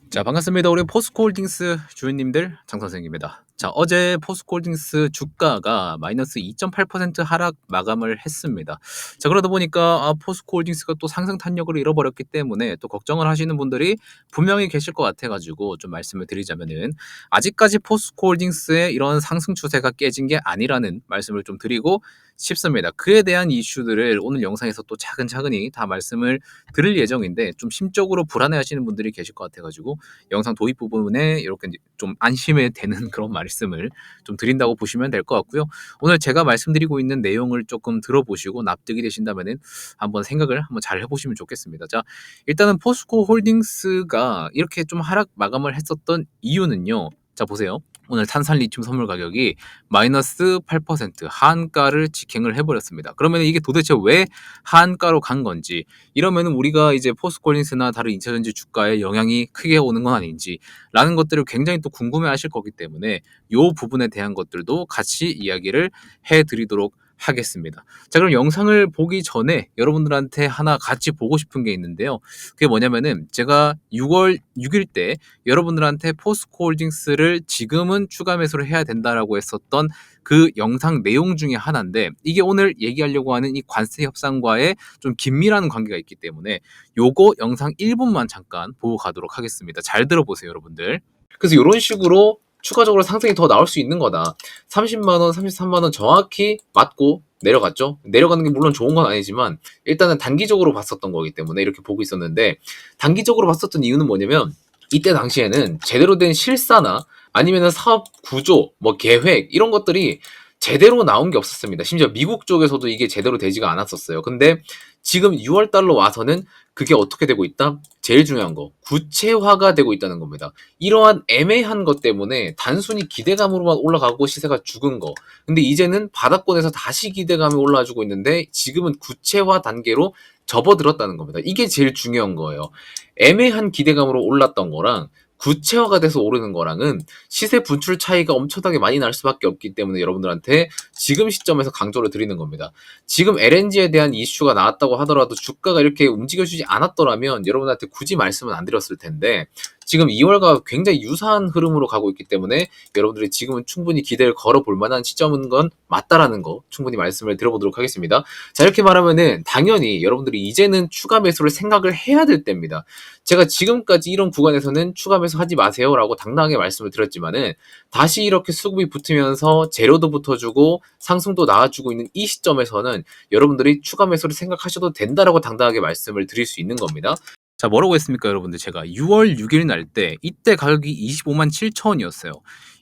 자, 반갑습니다. 우리 포스코홀딩스 주인님들 장 선생입니다. 자, 어제 포스코홀딩스 주가가 마이너스 2.8% 하락 마감을 했습니다. 자, 그러다 보니까 포스코홀딩스가 또 상승 탄력을 잃어버렸기 때문에 또 걱정을 하시는 분들이 분명히 계실 것 같아가지고 좀 말씀을 드리자면은, 아직까지 포스코홀딩스의 이런 상승 추세가 깨진 게 아니라는 말씀을 좀 드리고 싶습니다. 그에 대한 이슈들을 오늘 영상에서 또 차근차근히 다 말씀을 드릴 예정인데, 좀 심적으로 불안해하시는 분들이 계실 것 같아가지고 영상 도입 부분에 이렇게 좀 안심이 되는 그런 말씀을 좀 드린다고 보시면 될 것 같고요. 오늘 제가 말씀드리고 있는 내용을 조금 들어보시고 납득이 되신다면은 한번 생각을 한번 잘 해보시면 좋겠습니다. 자, 일단은 포스코 홀딩스가 이렇게 좀 하락 마감을 했었던 이유는요. 자, 보세요. 오늘 탄산 리튬 선물 가격이 마이너스 8% 하한가를 직행을 해버렸습니다. 그러면 이게 도대체 왜 하한가로 간 건지, 이러면 우리가 이제 포스코홀딩스나 다른 2차전지 주가에 영향이 크게 오는 건 아닌지 라는 것들을 굉장히 또 궁금해 하실 거기 때문에 이 부분에 대한 것들도 같이 이야기를 해드리도록 하겠습니다. 자, 그럼 영상을 보기 전에 여러분들한테 하나 같이 보고 싶은 게 있는데요. 그게 뭐냐면은, 제가 6월 6일 때 여러분들한테 포스코홀딩스를 지금은 추가 매수를 해야 된다라고 했었던 그 영상 내용 중에 하나인데, 이게 오늘 얘기하려고 하는 이 관세 협상과의 좀 긴밀한 관계가 있기 때문에 요거 영상 1분만 잠깐 보고 가도록 하겠습니다. 잘 들어보세요, 여러분들. 그래서 이런 식으로 추가적으로 상승이 더 나올 수 있는 거다. 30만 원, 33만 원 정확히 맞고 내려갔죠. 내려가는 게 물론 좋은 건 아니지만 일단은 단기적으로 봤었던 거기 때문에 이렇게 보고 있었는데, 단기적으로 봤었던 이유는 뭐냐면, 이때 당시에는 제대로 된 실사나 아니면은 사업 구조, 뭐 계획 이런 것들이 제대로 나온 게 없었습니다. 심지어 미국 쪽에서도 이게 제대로 되지가 않았었어요. 근데 지금 6월 달로 와서는 그게 어떻게 되고 있다? 제일 중요한 거, 구체화가 되고 있다는 겁니다. 이러한 애매한 것 때문에 단순히 기대감으로만 올라가고 시세가 죽은 거. 근데 이제는 바닥권에서 다시 기대감이 올라와주고 있는데 지금은 구체화 단계로 접어들었다는 겁니다. 이게 제일 중요한 거예요. 애매한 기대감으로 올랐던 거랑 구체화가 돼서 오르는 거랑은 시세 분출 차이가 엄청나게 많이 날 수밖에 없기 때문에 여러분들한테 지금 시점에서 강조를 드리는 겁니다. 지금 LNG에 대한 이슈가 나왔다고 하더라도 주가가 이렇게 움직여주지 않았더라면 여러분한테 굳이 말씀은 안 드렸을 텐데, 지금 2월과 굉장히 유사한 흐름으로 가고 있기 때문에 여러분들이 지금은 충분히 기대를 걸어볼 만한 시점인 건 맞다라는 거 충분히 말씀을 드려보도록 하겠습니다. 자, 이렇게 말하면은 당연히 여러분들이 이제는 추가 매수를 생각을 해야 될 때입니다. 제가 지금까지 이런 구간에서는 추가 매수 하지 마세요라고 당당하게 말씀을 드렸지만은, 다시 이렇게 수급이 붙으면서 재료도 붙어주고 상승도 나와주고 있는 이 시점에서는 여러분들이 추가 매수를 생각하셔도 된다라고 당당하게 말씀을 드릴 수 있는 겁니다. 자, 뭐라고 했습니까, 여러분들? 제가 6월 6일 날 때 이때 가격이 25만 7천 원이었어요.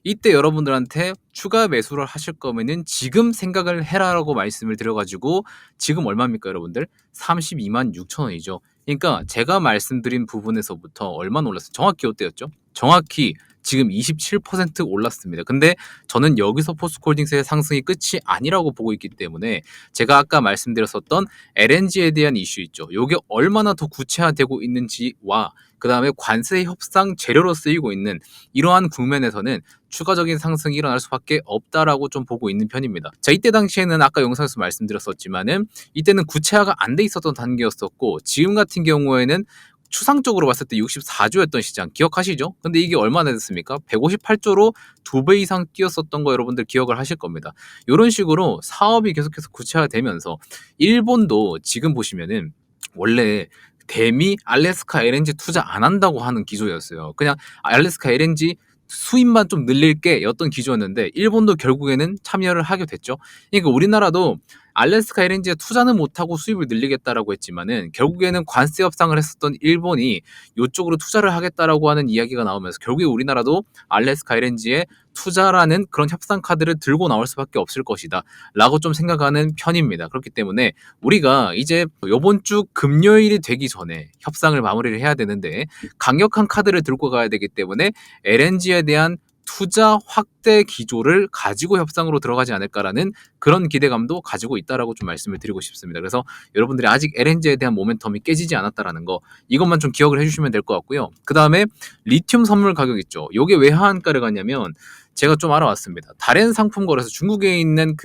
이때 여러분들한테 추가 매수를 하실 거면은 지금 생각을 해라라고 말씀을 드려가지고 지금 얼마입니까, 여러분들? 32만 6천 원이죠. 그러니까 제가 말씀드린 부분에서부터 얼마나 올랐어요? 정확히 어때였죠? 정확히 지금 27% 올랐습니다. 근데 저는 여기서 포스코홀딩스의 상승이 끝이 아니라고 보고 있기 때문에, 제가 아까 말씀드렸었던 LNG에 대한 이슈 있죠. 이게 얼마나 더 구체화되고 있는지와 그 다음에 관세 협상 재료로 쓰이고 있는 이러한 국면에서는 추가적인 상승이 일어날 수밖에 없다라고 좀 보고 있는 편입니다. 자, 이때 당시에는 아까 영상에서 말씀드렸었지만은 이때는 구체화가 안 돼 있었던 단계였었고, 지금 같은 경우에는 추상적으로 봤을 때 64조였던 시장 기억하시죠? 근데 이게 얼마나 됐습니까? 158조로 2배 이상 뛰었었던 거 여러분들 기억을 하실 겁니다. 이런 식으로 사업이 계속해서 구체화되면서 일본도 지금 보시면은 원래 대미 알래스카 LNG 투자 안 한다고 하는 기조였어요. 그냥 알래스카 LNG 수입만 좀 늘릴게 였던 기조였는데, 일본도 결국에는 참여를 하게 됐죠. 그러니까 우리나라도 알래스카 LNG에 투자는 못하고 수입을 늘리겠다라고 했지만은 결국에는 관세 협상을 했었던 일본이 이쪽으로 투자를 하겠다라고 하는 이야기가 나오면서 결국에 우리나라도 알래스카 LNG에 투자라는 그런 협상 카드를 들고 나올 수밖에 없을 것이다 라고 좀 생각하는 편입니다. 그렇기 때문에 우리가 이제 이번 주 금요일이 되기 전에 협상을 마무리를 해야 되는데, 강력한 카드를 들고 가야 되기 때문에 LNG에 대한 투자 확대 기조를 가지고 협상으로 들어가지 않을까라는 그런 기대감도 가지고 있다라고 좀 말씀을 드리고 싶습니다. 그래서 여러분들이 아직 LNG에 대한 모멘텀이 깨지지 않았다라는 거, 이것만 좀 기억을 해주시면 될 것 같고요. 그 다음에 리튬 선물 가격 있죠. 이게 왜 하한가를 갔냐면, 제가 좀 알아왔습니다. 다른 상품 거래소 중국에 있는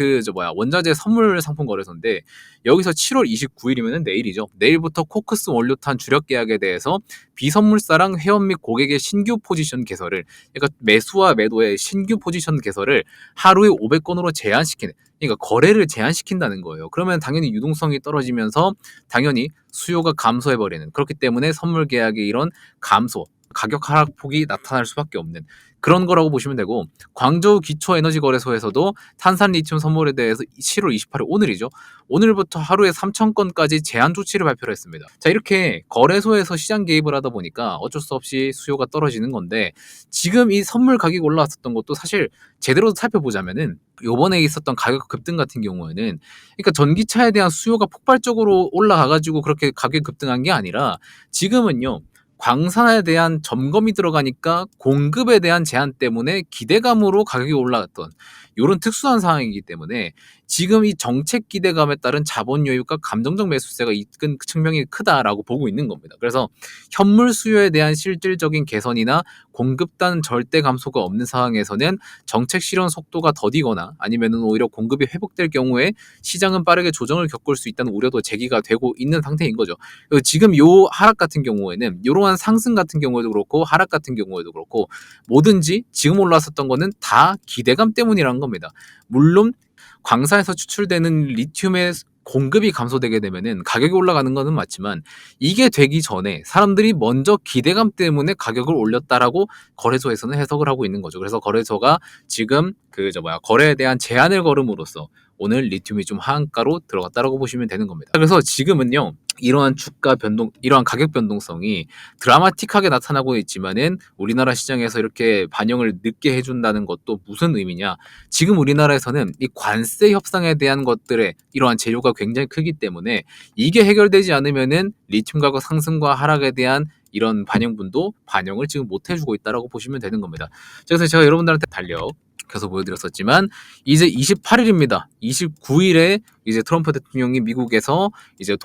원자재 선물 상품 거래소인데 여기서 7월 29일이면은 내일이죠. 내일부터 코크스 원료탄 주력 계약에 대해서 비선물사랑 회원 및 고객의 신규 포지션 개설을, 그러니까 매수와 매도의 신규 포지션 개설을 하루에 500건으로 제한시키는, 그러니까 거래를 제한시킨다는 거예요. 그러면 당연히 유동성이 떨어지면서 당연히 수요가 감소해버리는, 그렇기 때문에 선물 계약의 이런 감소, 가격 하락폭이 나타날 수밖에 없는 그런 거라고 보시면 되고, 광저우 기초에너지거래소에서도 탄산 리튬 선물에 대해서 7월 28일 오늘이죠. 오늘부터 하루에 3,000건까지 제한 조치를 발표를 했습니다. 자, 이렇게 거래소에서 시장 개입을 하다 보니까 어쩔 수 없이 수요가 떨어지는 건데, 지금 이 선물 가격이 올라왔었던 것도 사실 제대로 살펴보자면은 요번에 있었던 가격 급등 같은 경우에는, 그러니까 전기차에 대한 수요가 폭발적으로 올라가가지고 그렇게 가격이 급등한 게 아니라, 지금은요 광산에 대한 점검이 들어가니까 공급에 대한 제한 때문에 기대감으로 가격이 올라갔던 이런 특수한 상황이기 때문에, 지금 이 정책 기대감에 따른 자본 여유가 감정적 매수세가 이끈 측면이 크다라고 보고 있는 겁니다. 그래서 현물 수요에 대한 실질적인 개선이나 공급단 절대 감소가 없는 상황에서는 정책 실현 속도가 더디거나 아니면 오히려 공급이 회복될 경우에 시장은 빠르게 조정을 겪을 수 있다는 우려도 제기가 되고 있는 상태인 거죠. 그리고 지금 요 하락 같은 경우에는, 이러한 상승 같은 경우에도 그렇고 하락 같은 경우에도 그렇고, 뭐든지 지금 올랐었던 거는 다 기대감 때문이라는 겁니다. 물론 광산에서 추출되는 리튬의 공급이 감소되게 되면은 가격이 올라가는 거는 맞지만, 이게 되기 전에 사람들이 먼저 기대감 때문에 가격을 올렸다라고 거래소에서는 해석을 하고 있는 거죠. 그래서 거래소가 지금 거래에 대한 제한을 걸음으로써 오늘 리튬이 좀 하한가로 들어갔다라고 보시면 되는 겁니다. 그래서 지금은요 이러한 주가 변동, 이러한 가격 변동성이 드라마틱하게 나타나고 있지만은 우리나라 시장에서 이렇게 반영을 늦게 해준다는 것도 무슨 의미냐? 지금 우리나라에서는 이 관세 협상에 대한 것들의 이러한 재료가 굉장히 크기 때문에, 이게 해결되지 않으면은 리튬 가격 상승과 하락에 대한 이런 반영분도 반영을 지금 못 해주고 있다라고 보시면 되는 겁니다. 그래서 제가 여러분들한테 달력 켜서 보여드렸었지만, 이제 28일입니다. 29일에 이제 트럼프 대통령이 미국으로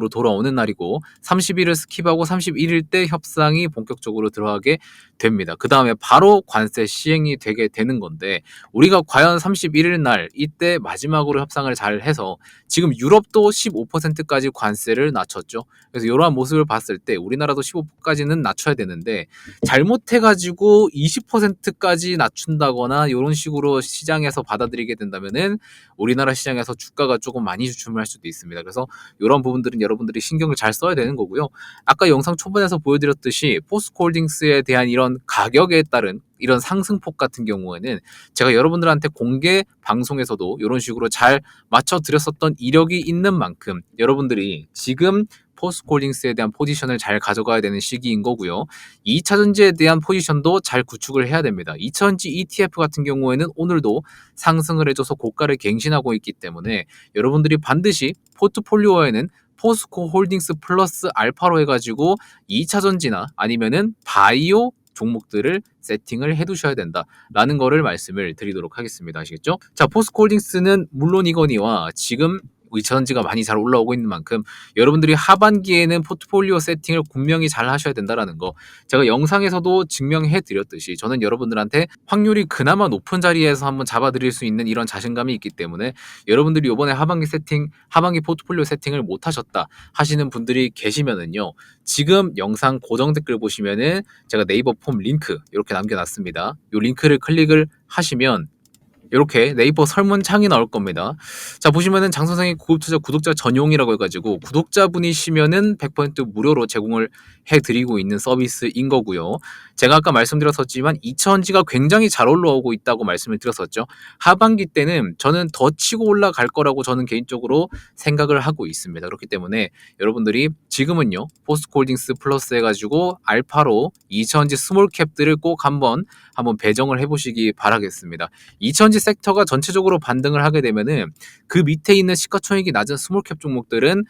돌아오는 날이고, 30일을 스킵하고 31일 때 협상이 본격적으로 들어가게 됩니다. 그 다음에 바로 관세 시행이 되게 되는 건데, 우리가 과연 31일 날 이때 마지막으로 협상을 잘 해서, 지금 유럽도 15%까지 관세를 낮췄죠. 그래서 이러한 모습을 봤을 때 우리나라도 15%까지는 낮춰야 되는데, 잘못해가지고 20%까지 낮춘다거나 이런 식으로 시장에서 받아들이게 된다면은 우리나라 시장에서 주가가 조금 많이 주춤을 할 수도 있습니다. 그래서 이런 부분들은 여러분들이 신경을 잘 써야 되는 거고요. 아까 영상 초반에서 보여드렸듯이 포스코홀딩스에 대한 이런 가격에 따른 이런 상승폭 같은 경우에는 제가 여러분들한테 공개 방송에서도 이런 식으로 잘 맞춰드렸었던 이력이 있는 만큼, 여러분들이 지금 포스코홀딩스에 대한 포지션을 잘 가져가야 되는 시기인 거고요. 2차전지에 대한 포지션도 잘 구축을 해야 됩니다. 2차전지 ETF 같은 경우에는 오늘도 상승을 해줘서 고가를 갱신하고 있기 때문에, 여러분들이 반드시 포트폴리오에는 포스코홀딩스 플러스 알파로 해가지고 2차전지나 아니면은 바이오 종목들을 세팅을 해두셔야 된다라는 거를 말씀을 드리도록 하겠습니다. 아시겠죠? 자, 포스코홀딩스는 물론이거니와 지금 2차전지가 많이 잘 올라오고 있는 만큼 여러분들이 하반기에는 포트폴리오 세팅을 분명히 잘 하셔야 된다라는 거, 제가 영상에서도 증명해 드렸듯이 저는 여러분들한테 확률이 그나마 높은 자리에서 한번 잡아드릴 수 있는 이런 자신감이 있기 때문에, 여러분들이 이번에 하반기 포트폴리오 세팅을 못 하셨다 하시는 분들이 계시면은요, 지금 영상 고정 댓글 보시면은 제가 네이버 폼 링크 이렇게 남겨놨습니다. 이 링크를 클릭을 하시면 이렇게 네이버 설문창이 나올 겁니다. 자, 보시면은 장선생의 고급투자 구독자 전용이라고 해가지고 구독자분이시면은 100% 무료로 제공을 해드리고 있는 서비스인 거고요. 제가 아까 말씀드렸었지만 2차전지가 굉장히 잘 올라오고 있다고 말씀을 드렸었죠. 하반기 때는 저는 더 치고 올라갈 거라고 저는 개인적으로 생각을 하고 있습니다. 그렇기 때문에 여러분들이 지금은요 포스코홀딩스 플러스 해가지고 알파로 2차전지 스몰캡들을 꼭 한번 배정을 해보시기 바라겠습니다. 2차전지 섹터가 전체적으로 반등을 하게 되면은 그 밑에 있는 시가총액이 낮은 스몰캡 종목들은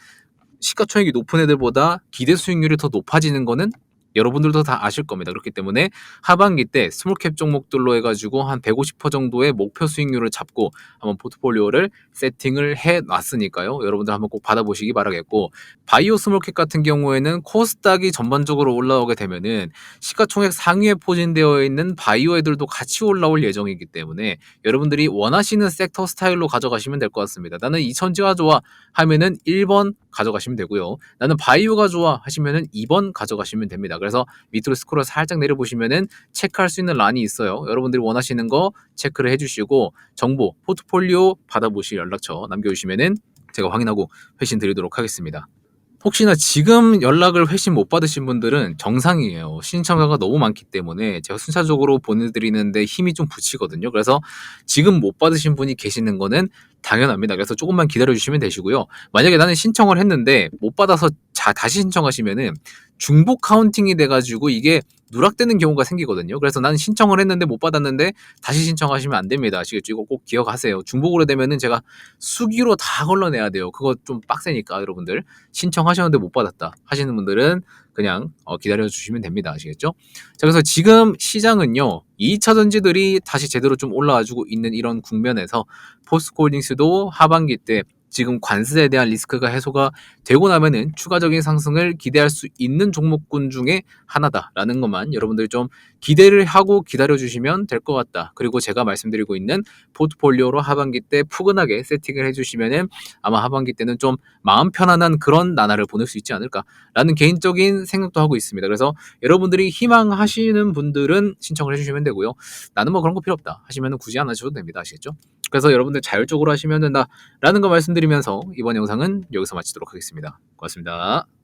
시가총액이 높은 애들보다 기대 수익률이 더 높아지는 거는 여러분들도 다 아실 겁니다. 그렇기 때문에 하반기 때 스몰캡 종목들로 해가지고 한 150% 정도의 목표 수익률을 잡고 한번 포트폴리오를 세팅을 해 놨으니까요. 여러분들 한번 꼭 받아보시기 바라겠고, 바이오 스몰캡 같은 경우에는 코스닥이 전반적으로 올라오게 되면은 시가총액 상위에 포진되어 있는 바이오 애들도 같이 올라올 예정이기 때문에 여러분들이 원하시는 섹터 스타일로 가져가시면 될 것 같습니다. 나는 이천지가 좋아 하면은 1번 가져가시면 되고요. 나는 바이오가 좋아 하시면은 2번 가져가시면 됩니다. 그래서 밑으로 스크롤 살짝 내려보시면은 체크할 수 있는 란이 있어요. 여러분들이 원하시는 거 체크를 해주시고 정보, 포트폴리오 받아보실 연락처 남겨주시면은 제가 확인하고 회신 드리도록 하겠습니다. 혹시나 지금 연락을 회신 못 받으신 분들은 정상이에요. 신청자가 너무 많기 때문에 제가 순차적으로 보내드리는데 힘이 좀 붙이거든요. 그래서 지금 못 받으신 분이 계시는 거는 당연합니다. 그래서 조금만 기다려주시면 되시고요. 만약에 나는 신청을 했는데 못 받아서 다시 신청하시면은 중복 카운팅이 돼가지고 이게 누락되는 경우가 생기거든요. 그래서 나는 신청을 했는데 못 받았는데 다시 신청하시면 안 됩니다. 아시겠죠? 이거 꼭 기억하세요. 중복으로 되면은 제가 수기로 다 걸러내야 돼요. 그거 좀 빡세니까 여러분들 신청하셨는데 못 받았다 하시는 분들은 그냥 기다려 주시면 됩니다. 아시겠죠? 자, 그래서 지금 시장은요 2차 전지들이 다시 제대로 좀 올라와주고 있는 이런 국면에서 포스코홀딩스도 하반기 때 지금 관세에 대한 리스크가 해소가 되고 나면은 추가적인 상승을 기대할 수 있는 종목군 중에 하나다라는 것만 여러분들이 좀 기대를 하고 기다려주시면 될 것 같다. 그리고 제가 말씀드리고 있는 포트폴리오로 하반기 때 푸근하게 세팅을 해주시면은 아마 하반기 때는 좀 마음 편안한 그런 나날을 보낼 수 있지 않을까라는 개인적인 생각도 하고 있습니다. 그래서 여러분들이 희망하시는 분들은 신청을 해주시면 되고요. 나는 뭐 그런 거 필요 없다 하시면은 굳이 안 하셔도 됩니다. 아시겠죠? 그래서 여러분들 자율적으로 하시면 된다라는 거 말씀드리면서 이번 영상은 여기서 마치도록 하겠습니다. 고맙습니다.